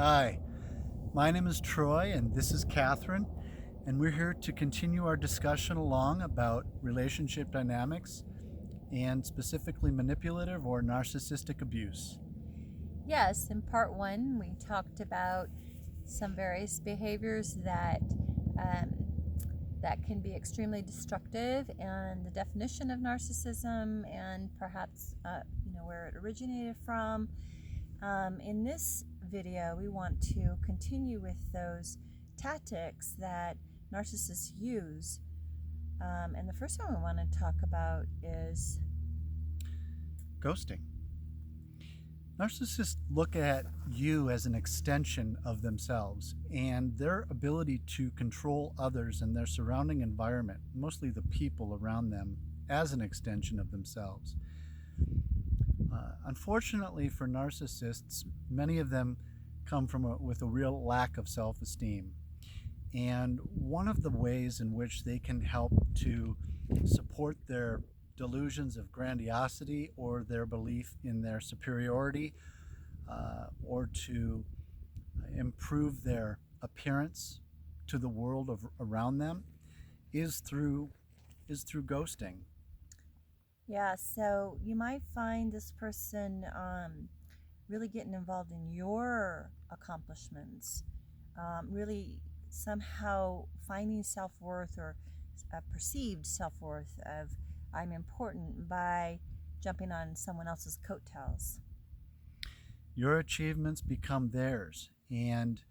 Hi, my name is Troy and this is Catherine, and we're here to continue our discussion along about relationship dynamics and specifically manipulative or narcissistic abuse. Yes, in part one, we talked about some various behaviors um, that can be extremely destructive, and the definition of narcissism, and perhaps where it originated from. In this video, we want to continue with those tactics that narcissists use. And the first one we want to talk about is Ghosting. Narcissists look at you as an extension of themselves and their ability to control others and their surrounding environment, mostly the people around them, as an extension of themselves. Unfortunately for narcissists, many of them come with a real lack of self-esteem. And one of the ways in which they can help to support their delusions of grandiosity or their belief in their superiority, or to improve their appearance to the world around them is through ghosting. Yeah, so you might find this person really getting involved in your accomplishments, really somehow finding self worth or a perceived self worth of I'm important by jumping on someone else's coattails. Your achievements become theirs, and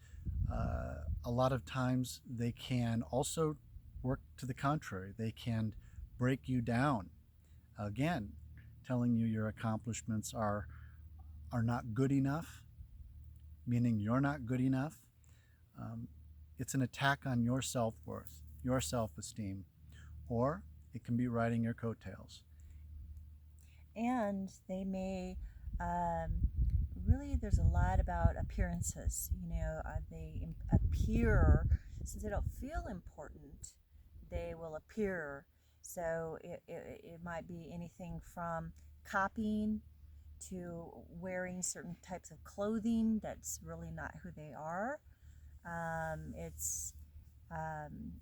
a lot of times they can also work to the contrary. They can break you down, again, telling you your accomplishments are not good enough, meaning you're not good enough. Um, it's an attack on your self-worth, your self-esteem, or it can be riding your coattails. And they may really, there's a lot about appearances. They appear, since they don't feel important, they will appear. So it might be anything from copying to wearing certain types of clothing that's really not who they are. It's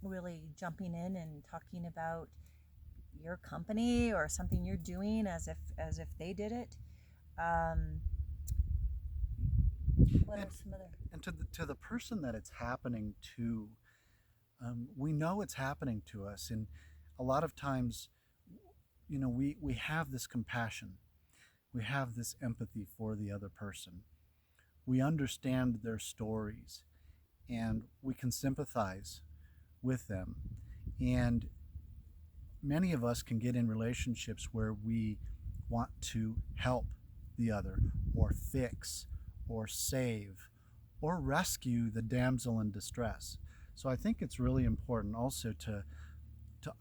really jumping in and talking about your company or something you're doing as if they did it. Um, what And, are some other? and to the person that it's happening to, we know it's happening to us. And a lot of times, we have this compassion. We have this empathy for the other person. We understand their stories and we can sympathize with them. And many of us can get in relationships where we want to help the other, or fix, or save, or rescue the damsel in distress. So I think it's really important also to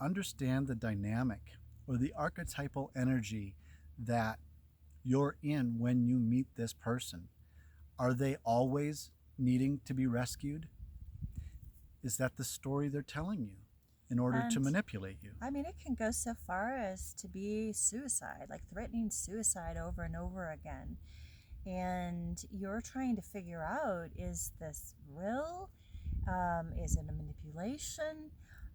understand the dynamic or the archetypal energy that you're in when you meet this person. Are they always needing to be rescued? Is that the story they're telling you in order to And manipulate you? I mean, it can go so far as to be suicide, like threatening suicide over and over again. And you're trying to figure out, is this real? Is it a manipulation?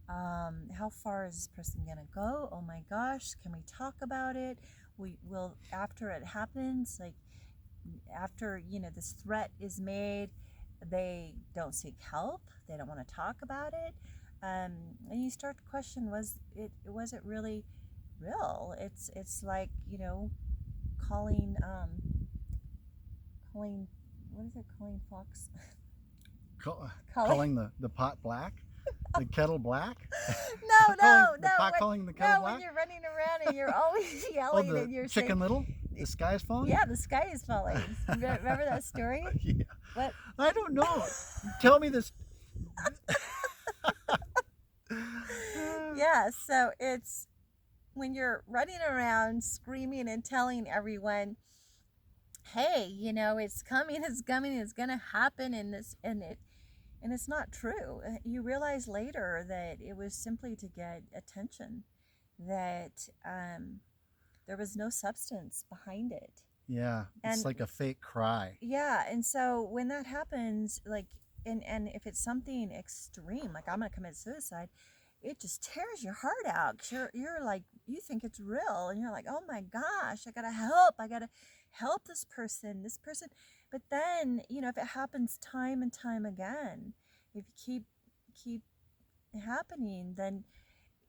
How far is this person going to go? Oh my gosh, can we talk about it? We will, after it happens, like after, this threat is made, they don't seek help. They don't want to talk about it. And you start to question, was it really real? It's like, calling, calling, what is it, calling fox? Calling the pot black, the kettle black. No, no, The no. pot calling the kettle No, black. when you're running around and you're always Oh, yelling the and you're Chicken saying, Little. The sky is falling. yeah, the sky is falling. Remember that story? Yeah. What? I don't know. Tell me this. Yeah, so it's when you're running around screaming and telling everyone, hey, it's coming, it's coming, it's going to happen, and it's not true. You realize later that it was simply to get attention, that there was no substance behind it. Yeah, it's And like a fake cry. yeah, and so when that happens, like, and if it's something extreme, like I'm gonna commit suicide, it just tears your heart out. 'Cause you're like, you think it's real, and you're like, oh my gosh, I gotta help this person. But then, if it happens time and time again, if you keep happening, then,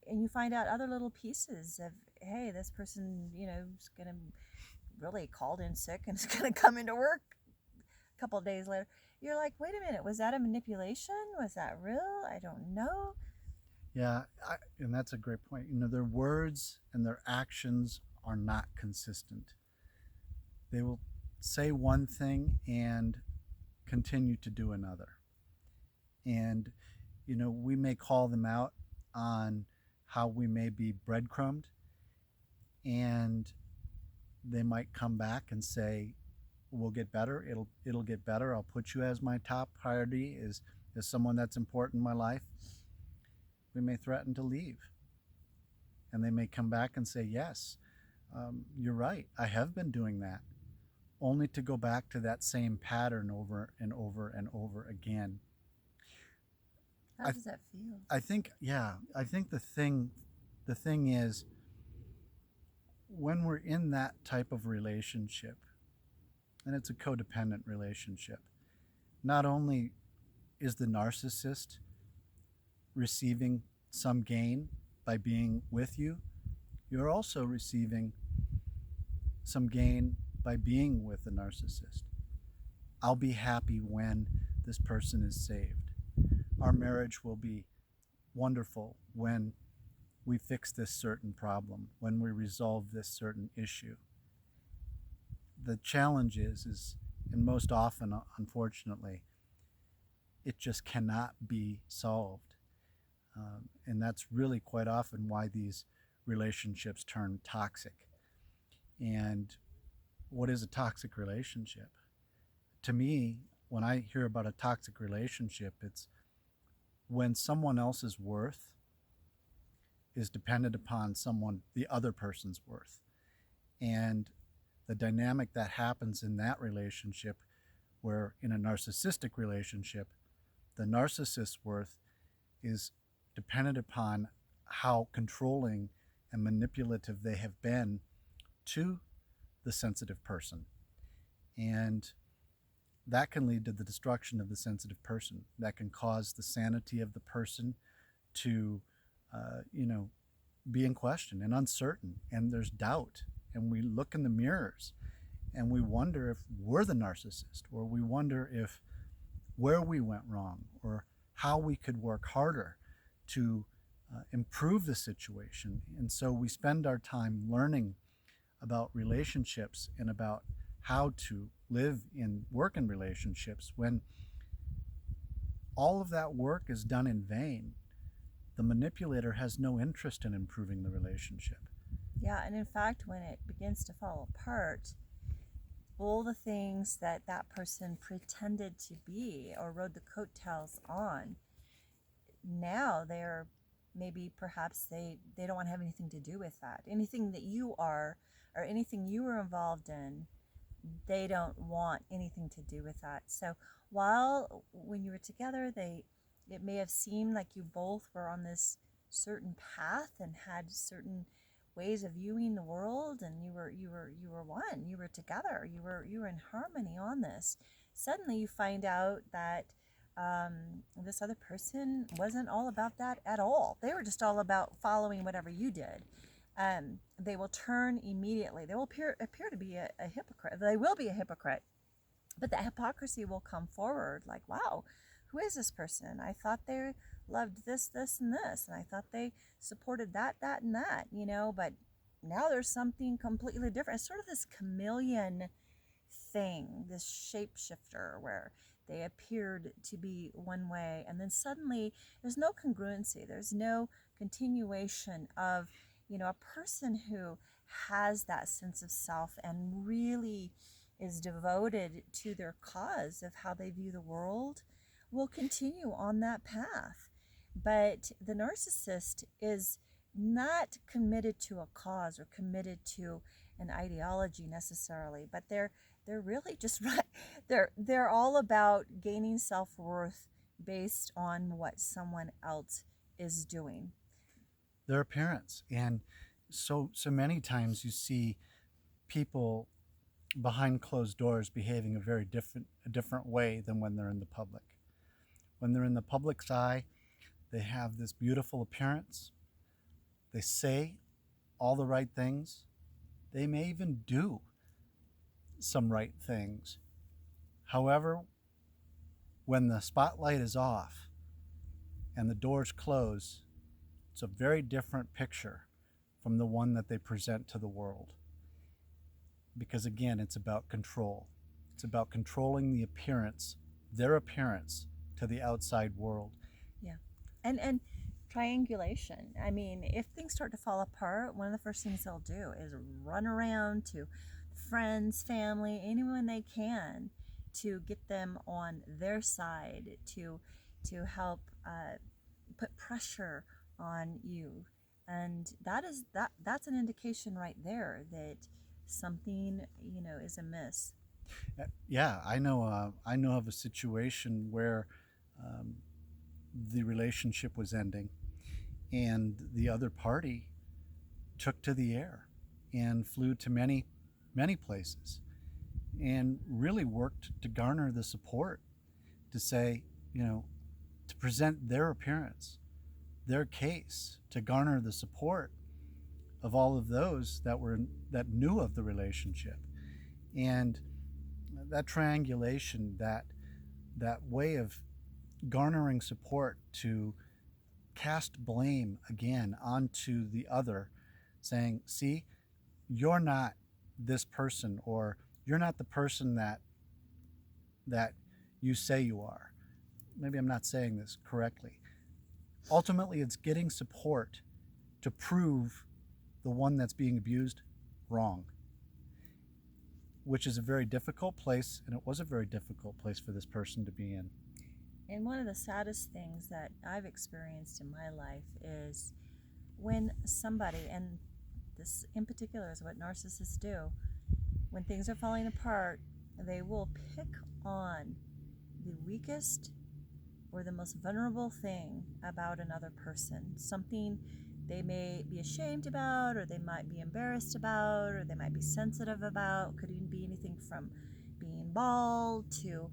and you find out other little pieces of, hey, this person, is gonna really called in sick and is gonna come into work a couple of days later. You're like, wait a minute, was that a manipulation? Was that real? I don't know. Yeah, and that's a great point. Their words and their actions are not consistent. They will say one thing and continue to do another. And, we may call them out on how we may be breadcrumbed, and they might come back and say, we'll get better. It'll get better. I'll put you as my top priority as someone that's important in my life. We may threaten to leave, and they may come back and say, yes, you're right, I have been doing that, only to go back to that same pattern over and over and over again. How does that feel? I think, yeah, I think the thing is, when we're in that type of relationship, and it's a codependent relationship, not only is the narcissist receiving some gain by being with you, you're also receiving some gain by being with the narcissist. I'll be happy when this person is saved. Our marriage will be wonderful when we fix this certain problem, when we resolve this certain issue. The challenge is, and most often, unfortunately, it just cannot be solved. And that's really quite often why these relationships turn toxic. And what is a toxic relationship? To me, when I hear about a toxic relationship, it's when someone else's worth is dependent upon the other person's worth. And the dynamic that happens in that relationship, where in a narcissistic relationship, the narcissist's worth is dependent upon how controlling and manipulative they have been to the sensitive person. And that can lead to the destruction of the sensitive person. That can cause the sanity of the person to, be in question and uncertain. And there's doubt. And we look in the mirrors and we wonder if we're the narcissist, or we wonder if where we went wrong, or how we could work harder to improve the situation. And so we spend our time learning about relationships and about how to live and work in relationships, when all of that work is done in vain. The manipulator has no interest in improving the relationship. Yeah, and in fact, when it begins to fall apart, all the things that that person pretended to be or rode the coattails on, now they're, maybe perhaps they don't want to have anything to do with that. Anything that you are, or anything you were involved in, they don't want anything to do with that. So while when you were together, it may have seemed like you both were on this certain path and had certain ways of viewing the world, and you were one, you were together, you were in harmony on this. Suddenly you find out that this other person wasn't all about that at all. They were just all about following whatever you did. They will turn immediately. They will appear to be a hypocrite. They will be a hypocrite, but that hypocrisy will come forward like, wow, who is this person? I thought they loved this, this, and this, and I thought they supported that, that, and that, but now there's something completely different. It's sort of this chameleon thing, this shapeshifter, where they appeared to be one way, and then suddenly there's no congruency. There's no continuation of, a person who has that sense of self and really is devoted to their cause of how they view the world will continue on that path. But the narcissist is not committed to a cause or committed to an ideology necessarily, but they're really just they're all about gaining self-worth based on what someone else is doing. Their appearance. And so many times you see people behind closed doors behaving a different way than when they're in the public. When they're in the public's eye, they have this beautiful appearance. They say all the right things. They may even do some right things. However, when the spotlight is off and the doors close, it's a very different picture from the one that they present to the world. Because again, it's about control. It's about controlling the appearance, their appearance, to the outside world. Yeah. And triangulation. I mean, if things start to fall apart, one of the first things they'll do is run around to friends, family, anyone they can to get them on their side, to help put pressure on you. And that's an indication right there that something, is amiss. Yeah, I know of a situation where the relationship was ending, and the other party took to the air and flew to many places, and really worked to garner the support to say, to present their appearance, their case, to garner the support of all of those that knew of the relationship. And that triangulation, that way of garnering support to cast blame again onto the other, saying, see, you're not this person, or you're not the person that you say you are. Maybe I'm not saying this correctly. Ultimately, it's getting support to prove the one that's being abused wrong, which is a very difficult place, and it was a very difficult place for this person to be in. And one of the saddest things that I've experienced in my life is when somebody, and this in particular is what narcissists do, when things are falling apart, they will pick on the weakest or the most vulnerable thing about another person, something they may be ashamed about, or they might be embarrassed about, or they might be sensitive about. Could even be anything from being bald to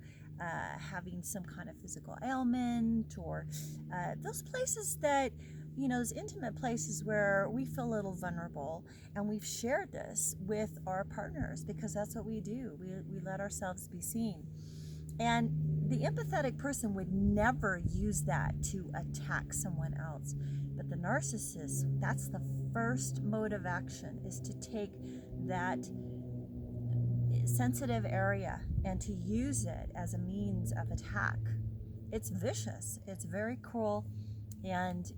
having some kind of physical ailment, or those places that, those intimate places where we feel a little vulnerable. And we've shared this with our partners because that's what we do. We let ourselves be seen. And the empathetic person would never use that to attack someone else. But the narcissist, that's the first mode of action, is to take that sensitive area and to use it as a means of attack. It's vicious. It's very cruel. And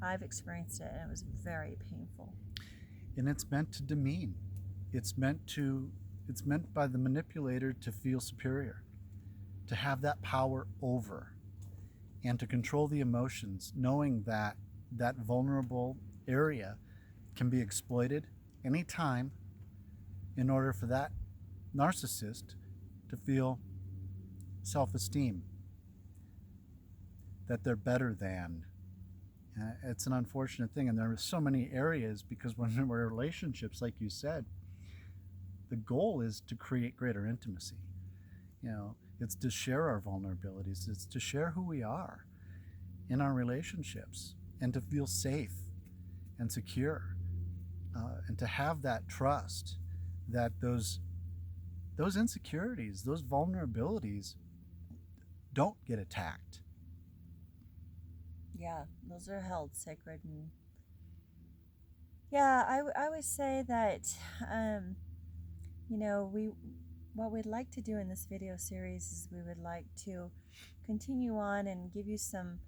I've experienced it, and it was very painful. And it's meant to demean. It's meant by the manipulator to feel superior, to have that power over, and to control the emotions, knowing that that vulnerable area can be exploited anytime in order for that narcissist to feel self-esteem, that they're better than. It's an unfortunate thing, and there are so many areas, because when we're relationships, like you said, the goal is to create greater intimacy. It's to share our vulnerabilities. It's to share who we are in our relationships, and to feel safe and secure, and to have that trust that those insecurities, those vulnerabilities don't get attacked. Yeah, those are held sacred. And yeah, I always say that, what we'd like to do in this video series is we would like to continue on and give you some,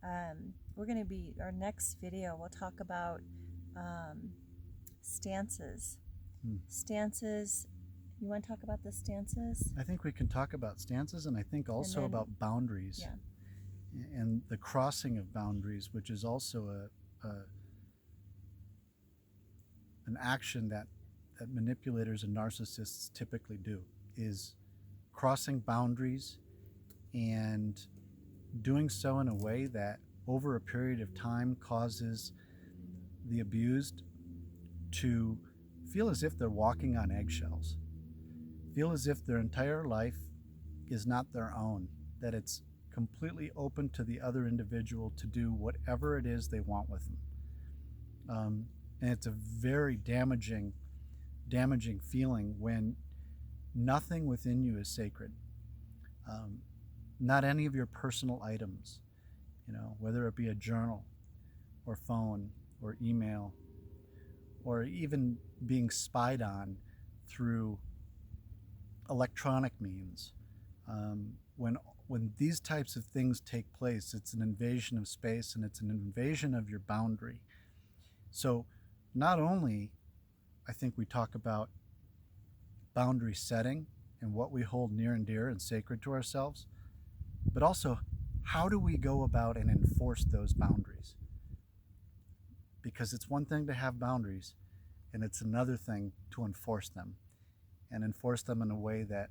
our next video, we'll talk about stances. Stances. You want to talk about the stances? I think we can talk about stances, and I think also about boundaries. Yeah. And the crossing of boundaries, which is also an action that that manipulators and narcissists typically do is crossing boundaries and doing so in a way that over a period of time causes the abused to feel as if they're walking on eggshells, feel as if their entire life is not their own, that it's completely open to the other individual to do whatever it is they want with them. And it's a very damaging feeling when nothing within you is sacred. Not any of your personal items, whether it be a journal or phone or email or even being spied on through electronic means. When these types of things take place, it's an invasion of space and it's an invasion of your boundary. So not only, I think we talk about boundary setting and what we hold near and dear and sacred to ourselves, but also how do we go about and enforce those boundaries? Because it's one thing to have boundaries and it's another thing to enforce them, and enforce them in a way that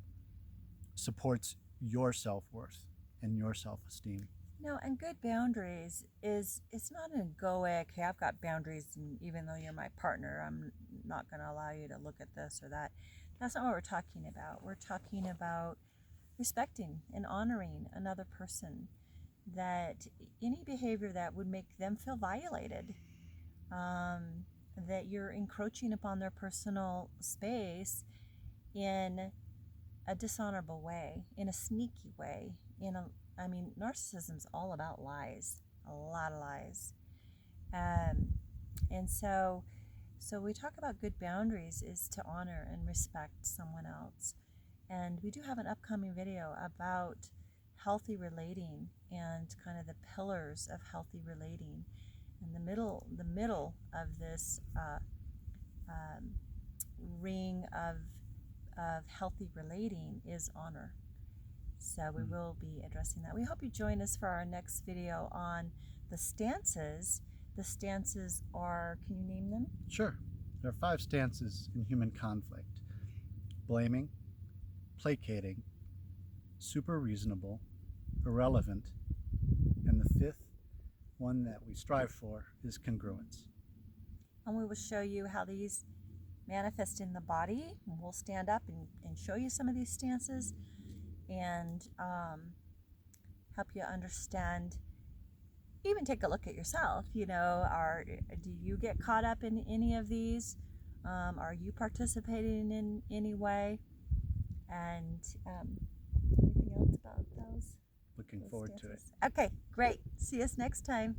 supports your self-worth and your self-esteem. No, and good boundaries it's not an egoic, hey, I've got boundaries, and even though you're my partner, I'm not going to allow you to look at this or that. That's not what we're talking about. We're talking about respecting and honoring another person, that any behavior that would make them feel violated, that you're encroaching upon their personal space in a dishonorable way, in a sneaky way, narcissism's all about lies, a lot of lies. And so we talk about good boundaries is to honor and respect someone else. And we do have an upcoming video about healthy relating and kind of the pillars of healthy relating. And the middle of this ring of healthy relating is honor. So we will be addressing that. We hope you join us for our next video on the stances. The stances are, can you name them? Sure. There are 5 stances in human conflict: blaming, placating, super reasonable, irrelevant, and the 5th one that we strive for is congruence. And we will show you how these manifest in the body. And we'll stand up and show you some of these stances and help you understand, even take a look at yourself. Do you get caught up in any of these? Are you participating in any way? And anything else about those? Looking forward to it. Okay, great. See us next time.